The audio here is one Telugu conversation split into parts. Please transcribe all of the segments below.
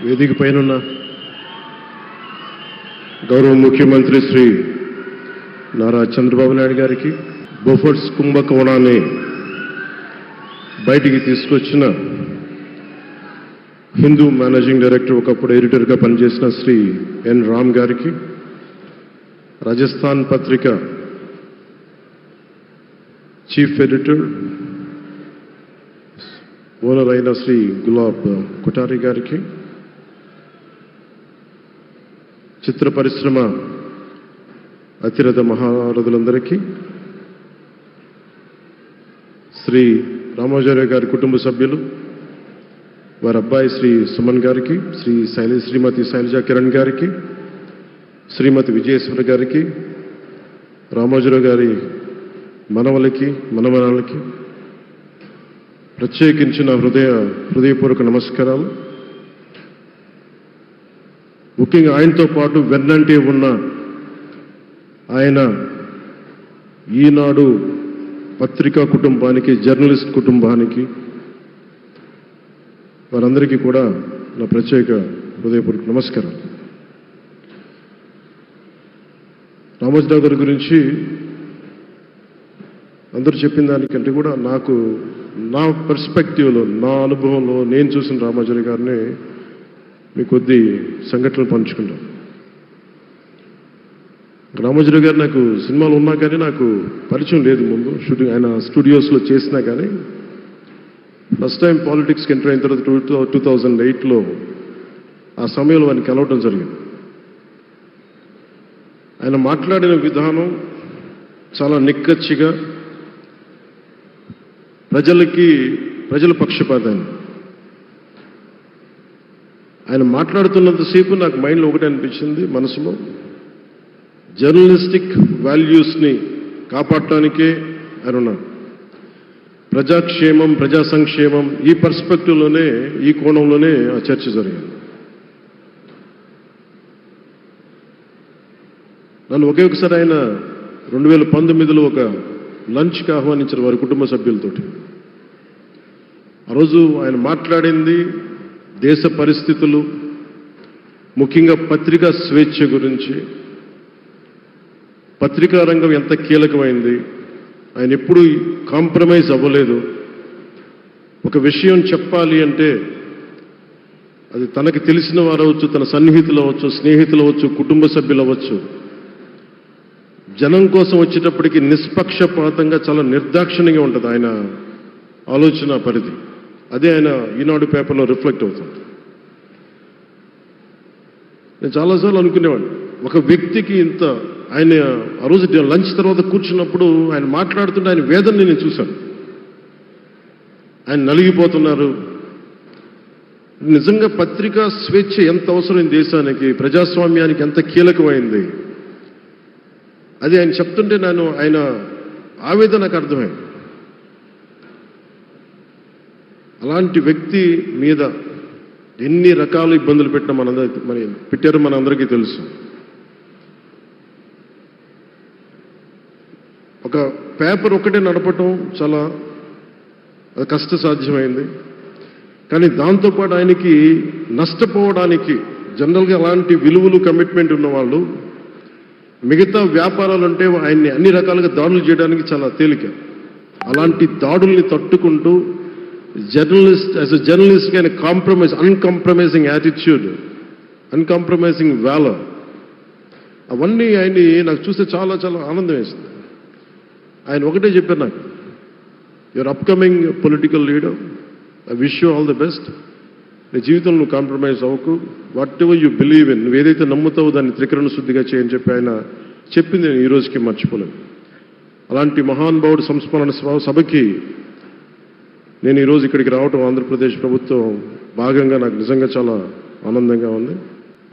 వేదిక పైన గౌరవ ముఖ్యమంత్రి శ్రీ నారా చంద్రబాబు నాయుడు గారికి బోఫోర్స్ కుంభకోణాన్ని బయటికి తీసుకొచ్చిన హిందూ మేనేజింగ్ డైరెక్టర్, ఒకప్పుడు ఎడిటర్గా పనిచేసిన శ్రీ ఎన్ రామ్ గారికి, రాజస్థాన్ పత్రిక చీఫ్ ఎడిటర్ ఓనర్ అయిన శ్రీ గులాబ్ కొఠారి గారికి, చిత్ర పరిశ్రమ అతిరథ మహారథులందరికీ, శ్రీ రామాచార్య గారి కుటుంబ సభ్యులు, వారి అబ్బాయి శ్రీ సుమన్ గారికి, శ్రీమతి శైలజా కిరణ్ గారికి, శ్రీమతి విజయేశ్వర గారికి, రామాచార్య గారి మనవలకి మనమనాలకి ప్రత్యేకించిన హృదయపూర్వక నమస్కారాలు. ముఖ్యంగా ఆయనతో పాటు వెన్నంటే ఉన్న ఆయన ఈనాడు పత్రికా కుటుంబానికి, జర్నలిస్ట్ కుటుంబానికి, వారందరికీ కూడా నా ప్రత్యేక హృదయపూర్వక నమస్కారం. రామోజీరావు గారి గురించి అందరూ చెప్పిన దానికంటే కూడా నాకు నా పర్స్పెక్టివ్లో, నా అనుభవంలో నేను చూసిన రామోజీరావు గారిని మీ కొద్ది సంఘటనలు పంచుకుంటాను. రామోజీరావు గారు నాకు సినిమాలు ఉన్నా కానీ నాకు పరిచయం లేదు. ముందు షూటింగ్ ఆయన స్టూడియోస్లో చేసినా కానీ ఫస్ట్ టైం పాలిటిక్స్కి ఎంటర్ అయిన తర్వాత 2008లో ఆ సమయంలో ఆయన్ని కలవటం జరిగింది. ఆయన మాట్లాడిన విధానం చాలా నిక్కచ్చిగా, ప్రజల పక్షపాతాన్ని. ఆయన మాట్లాడుతున్నంతసేపు నాకు మైండ్లో ఒకటే అనిపించింది, మనసులో జర్నలిస్టిక్ వాల్యూస్ని కాపాడటానికే ఆయన ఉన్నారు. ప్రజాక్షేమం, ప్రజా సంక్షేమం, ఈ పర్స్పెక్టివ్లోనే, ఈ కోణంలోనే ఆ చర్చ జరిగింది. నన్ను ఒకే ఒకసారి ఆయన 2019లో ఒక లంచ్కి ఆహ్వానించారు వారి కుటుంబ సభ్యులతోటి. ఆ రోజు ఆయన మాట్లాడింది దేశ పరిస్థితులు, ముఖ్యంగా పత్రికా స్వేచ్ఛ గురించి, పత్రికా రంగం ఎంత కీలకమైంది. ఆయన ఎప్పుడూ కాంప్రమైజ్ అవ్వలేదు. ఒక విషయం చెప్పాలి అంటే అది తనకి తెలిసిన వారు అవ్వచ్చు, తన సన్నిహితులు అవ్వచ్చు, స్నేహితులు అవ్వచ్చు, కుటుంబ సభ్యులు అవ్వచ్చు, జనం కోసం వచ్చేటప్పటికి నిష్పక్షపాతంగా చాలా నిర్దాక్షిణ్యంగా ఉంటుంది ఆయన ఆలోచన పరిధి. అదే ఆయన ఈనాడు పేపర్లో రిఫ్లెక్ట్ అవుతుంది. నేను చాలాసార్లు అనుకునేవాడిని, ఒక వ్యక్తికి ఇంత, ఆయన ఆ రోజు లంచ్ తర్వాత కూర్చున్నప్పుడు ఆయన మాట్లాడుతుంటే ఆయన వేదనని నేను చూశాను. ఆయన నలిగిపోతున్నారు. నిజంగా పత్రికా స్వేచ్ఛ ఎంత అవసరం దేశానికి, ప్రజాస్వామ్యానికి ఎంత కీలకమైంది, అది ఆయన చెప్తుంటే ఆయన ఆవేదన నాకు అర్థమైంది. అలాంటి వ్యక్తి మీద ఎన్ని రకాల ఇబ్బందులు పెట్టారో మనందరికీ తెలుసు. ఒక పేపర్ ఒకటే నడపటం చాలా కష్టసాధ్యమైంది. కానీ దాంతోపాటు ఆయనకి నష్టపోవడానికి, జనరల్గా అలాంటి విలువలు, కమిట్మెంట్ ఉన్నవాళ్ళు మిగతా వ్యాపారాలు అంటే ఆయన్ని అన్ని రకాలుగా దాడులు చేయడానికి చాలా తేలిక. అలాంటి దాడుల్ని తట్టుకుంటూ యాజ్ ఎ జర్నలిస్ట్ ఆయన అన్కాంప్రమైజింగ్ యాటిట్యూడ్, అన్కాంప్రమైజింగ్ వాలర్, అవన్నీ ఆయన్ని నాకు చూస్తే చాలా చాలా ఆనందం వేస్తుంది. ఆయన ఒకటే చెప్పారు నాకు, your upcoming political leader, I wish you all the best. నీ జీవితంలో నువ్వు కాంప్రమైజ్ అవ్వకు, what ever you believe in, నువ్వు ఏదైతే నమ్ముతావో దాన్ని త్రికరణ శుద్ధిగా చేయని చెప్పి ఆయన చెప్పింది నేను ఈ రోజుకి మర్చిపోలేను. అలాంటి మహానుభావుడు సంస్మరణ సభకి నేను ఈరోజు ఇక్కడికి రావటం, ఆంధ్రప్రదేశ్ ప్రభుత్వం భాగంగా నాకు నిజంగా చాలా ఆనందంగా ఉంది.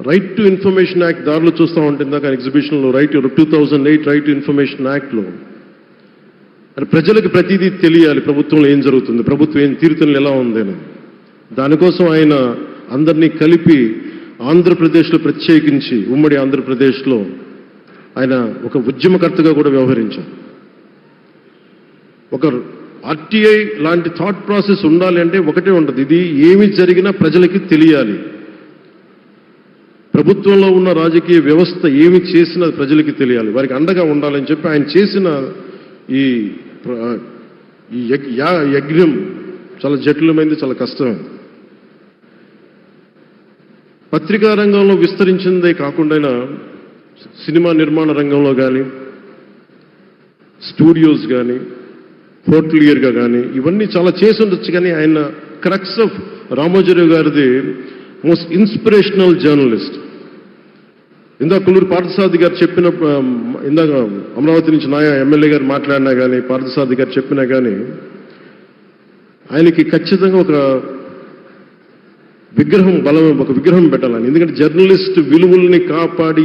రైట్ టు ఇన్ఫర్మేషన్ యాక్ట్ దారిలో చూస్తూ ఉంటే ఇందాక ఎగ్జిబిషన్లో 2008 రైట్ టు ఇన్ఫర్మేషన్ యాక్ట్లో ప్రజలకు ప్రతిదీ తెలియాలి, ప్రభుత్వంలో ఏం జరుగుతుంది, ప్రభుత్వం ఏం తీరుతలు ఎలా ఉంది అని. దానికోసం ఆయన అందరినీ కలిపి ఆంధ్రప్రదేశ్లో, ప్రత్యేకించి ఉమ్మడి ఆంధ్రప్రదేశ్లో ఆయన ఒక ఉద్యమకర్తగా కూడా వ్యవహరించారు. ఒక ఆర్టీఐ లాంటి థాట్ ప్రాసెస్ ఉండాలి అంటే ఒకటే ఉంటుంది, ఇది ఏమి జరిగినా ప్రజలకి తెలియాలి, ప్రభుత్వంలో ఉన్న రాజకీయ వ్యవస్థ ఏమి చేసినా ప్రజలకి తెలియాలి, వారికి అండగా ఉండాలని చెప్పి ఆయన చేసిన ఈ యజ్ఞం చాలా జటిలమైంది, చాలా కష్టమైంది. పత్రికా రంగంలో విస్తరించిందే కాకుండా సినిమా నిర్మాణ రంగంలో కానీ, స్టూడియోస్ కానీ, హోటలియర్గా కానీ ఇవన్నీ చాలా చేసి ఉండొచ్చు. కానీ ఆయన క్రక్స్ ఆఫ్ రామోజీరావు గారిది మోస్ట్ ఇన్స్పిరేషనల్ జర్నలిస్ట్. ఇందాక కొల్లూరు పార్థసారథి గారు చెప్పిన, ఇందాక అమరావతి నుంచి నాయ ఎమ్మెల్యే గారు మాట్లాడినా కానీ, పార్థసారథి గారు చెప్పినా కానీ ఆయనకి ఖచ్చితంగా ఒక విగ్రహం పెట్టాలని. ఎందుకంటే జర్నలిస్ట్ విలువల్ని కాపాడి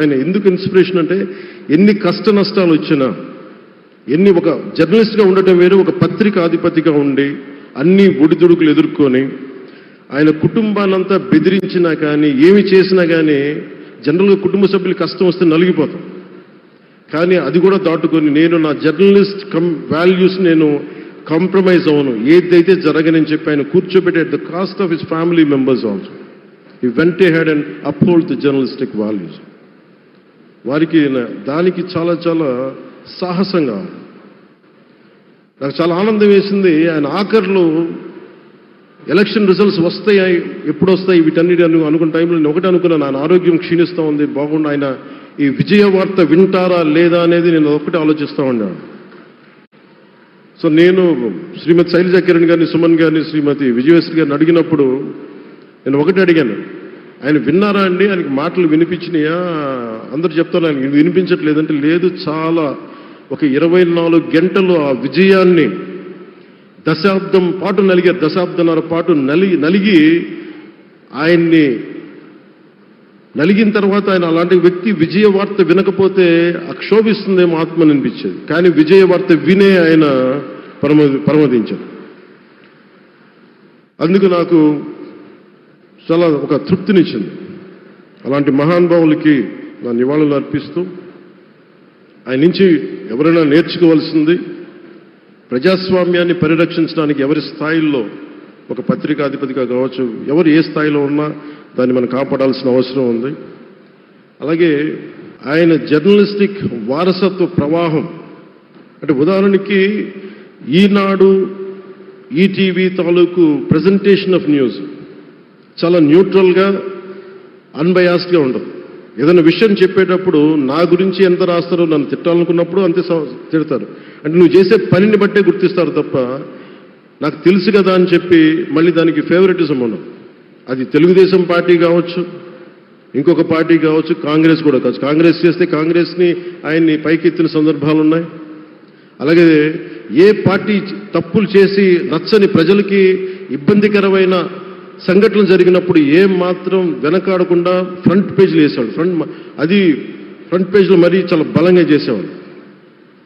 ఆయన ఎందుకు ఇన్స్పిరేషన్ అంటే ఎన్ని కష్ట నష్టాలు వచ్చినా, ఒక జర్నలిస్ట్గా ఉండటం వేరు, ఒక పత్రికాధిపతిగా ఉండి అన్ని ఒడిదుడుకులు ఎదుర్కొని ఆయన కుటుంబాన్నంతా బెదిరించినా కానీ, ఏమి చేసినా కానీ జనరల్గా కుటుంబ సభ్యులు కష్టం వస్తే నలిగిపోతాం. కానీ అది కూడా దాటుకొని నేను నా జర్నలిస్ట్ వాల్యూస్ నేను కాంప్రమైజ్ అవ్వను, ఏదైతే జరగనని చెప్పి ఆయన కూర్చోబెట్టి at the cost of his family members also he vent ahead and uphold the journalistic values. వారికి దానికి చాలా చాలా సాహసంగా నాకు చాలా ఆనందం వేసింది. ఆయన ఆఖరిలో ఎలక్షన్ రిజల్ట్స్ వస్తాయి, ఎప్పుడు వస్తాయి వీటన్నిటి అనుకున్న టైంలో నేను ఒకటి అనుకున్నాను, ఆయన ఆరోగ్యం క్షీణిస్తూ ఉంది, బాగుండా ఆయన ఈ విజయ వార్త వింటారా లేదా అనేది నేను ఒకటి ఆలోచిస్తూ ఉన్నాను. సో నేను శ్రీమతి శైలజా కిరణ్ గారిని, సుమన్ గారిని, శ్రీమతి విజయశ్రీ గారిని అడిగినప్పుడు నేను ఒకటి అడిగాను, ఆయన విన్నారా అండి, ఆయనకి మాటలు వినిపించినాయా? అందరూ చెప్తారు ఆయన వినిపించట్లేదంటే, లేదు, చాలా ఒక 24 గంటలు ఆ విజయాన్ని దశాబ్దం పాటు నలిగారు, దశాబ్దన్నర పాటు నలిగి ఆయన్ని నలిగిన తర్వాత ఆయన అలాంటి వ్యక్తి విజయ వార్త వినకపోతే అక్షోభిస్తుందేమో ఆత్మని అనిపించేది. కానీ విజయ వార్త వినే ఆయన పరమదించారు. అందుకు నాకు చాలా ఒక తృప్తినిచ్చింది. అలాంటి మహానుభావులకి నా నివాళులు అర్పిస్తూ ఆయన నుంచి ఎవరైనా నేర్చుకోవాల్సింది, ప్రజాస్వామ్యాన్ని పరిరక్షించడానికి ఎవరి స్థాయిల్లో, ఒక పత్రికాధిపతిగా కావచ్చు, ఎవరు ఏ స్థాయిలో ఉన్నా దాన్ని మనం కాపాడాల్సిన అవసరం ఉంది. అలాగే ఆయన జర్నలిస్టిక్ వారసత్వ ప్రవాహం అంటే ఉదాహరణకి ఈనాడు, ఈటీవీ తాలూకు ప్రజెంటేషన్ ఆఫ్ న్యూస్ చాలా న్యూట్రల్గా, అన్బయాస్డ్గా ఉండదు. ఏదైనా విషయం చెప్పేటప్పుడు నా గురించి ఎంత రాస్తారో, నన్ను తిట్టాలనుకున్నప్పుడు అంతే తిడతారు. అంటే నువ్వు చేసే పనిని బట్టే గుర్తిస్తారు తప్ప నాకు తెలుసు కదా అని చెప్పి మళ్ళీ దానికి ఫేవరెటిజం ఉండదు. అది తెలుగుదేశం పార్టీ కావచ్చు, ఇంకొక పార్టీ కావచ్చు, కాంగ్రెస్ కూడా కావచ్చు. కాంగ్రెస్ చేస్తే కాంగ్రెస్ని ఆయన్ని పైకెత్తిన సందర్భాలు ఉన్నాయి. అలాగే ఏ పార్టీ తప్పులు చేసి నచ్చని ప్రజలకి ఇబ్బందికరమైన సంఘటనలు జరిగినప్పుడు ఏం మాత్రం వెనకాడకుండా ఫ్రంట్ పేజీలు వేసేవాడు. ఫ్రంట్ పేజీలో మరీ చాలా బలంగా చేసేవాడు.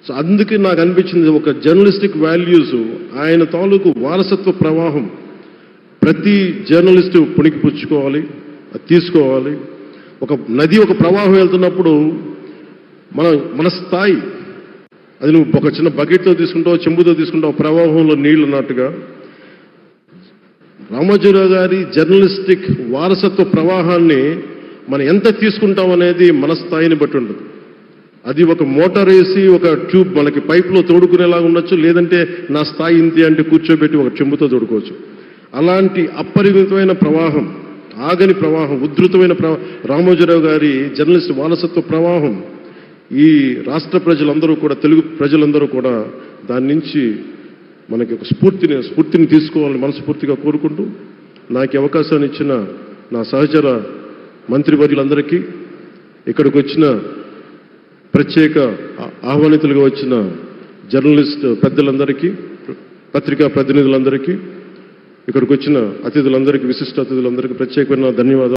సో అందుకే నాకు అనిపించింది ఒక జర్నలిస్టిక్ వాల్యూస్, ఆయన తాలూకు వారసత్వ ప్రవాహం ప్రతి జర్నలిస్టు పుణికిపుచ్చుకోవాలి, అది తీసుకోవాలి. ఒక నది ఒక ప్రవాహం వెళ్తున్నప్పుడు మన స్థాయి, అది నువ్వు ఒక చిన్న బకెట్తో తీసుకుంటావు, చెంబుతో తీసుకుంటావు, ప్రవాహంలో నీళ్లు ఉన్నట్టుగా రామోజీరావు గారి జర్నలిస్టిక్ వారసత్వ ప్రవాహాన్ని మనం ఎంత తీసుకుంటాం అనేది మన స్థాయిని బట్టి ఉంటుంది. అది ఒక మోటార్ వేసి ఒక ట్యూబ్ మనకి పైప్లో తోడుకునేలాగా ఉండొచ్చు, లేదంటే నా స్థాయి ఇంతే అంటే కూర్చోబెట్టి ఒక చెంబుతో తోడుకోవచ్చు. అలాంటి అపరిమితమైన ప్రవాహం, ఆగని ప్రవాహం, ఉధృతమైన రామోజీరావు గారి జర్నలిస్ట్ వారసత్వ ప్రవాహం ఈ రాష్ట్ర ప్రజలందరూ కూడా, తెలుగు ప్రజలందరూ కూడా దాని నుంచి మనకి ఒక స్ఫూర్తిని తీసుకోవాలని మనస్ఫూర్తిగా కోరుకుంటూ, నాకు అవకాశాన్ని ఇచ్చిన నా సహచర మంత్రివర్యులందరికీ, ఇక్కడికి వచ్చిన ప్రత్యేక ఆహ్వానితులుగా వచ్చిన జర్నలిస్ట్ పెద్దలందరికీ, పత్రికా ప్రతినిధులందరికీ, ఇక్కడికి వచ్చిన అతిథులందరికీ, విశిష్ట అతిథులందరికీ ప్రత్యేకమైన ధన్యవాదాలు.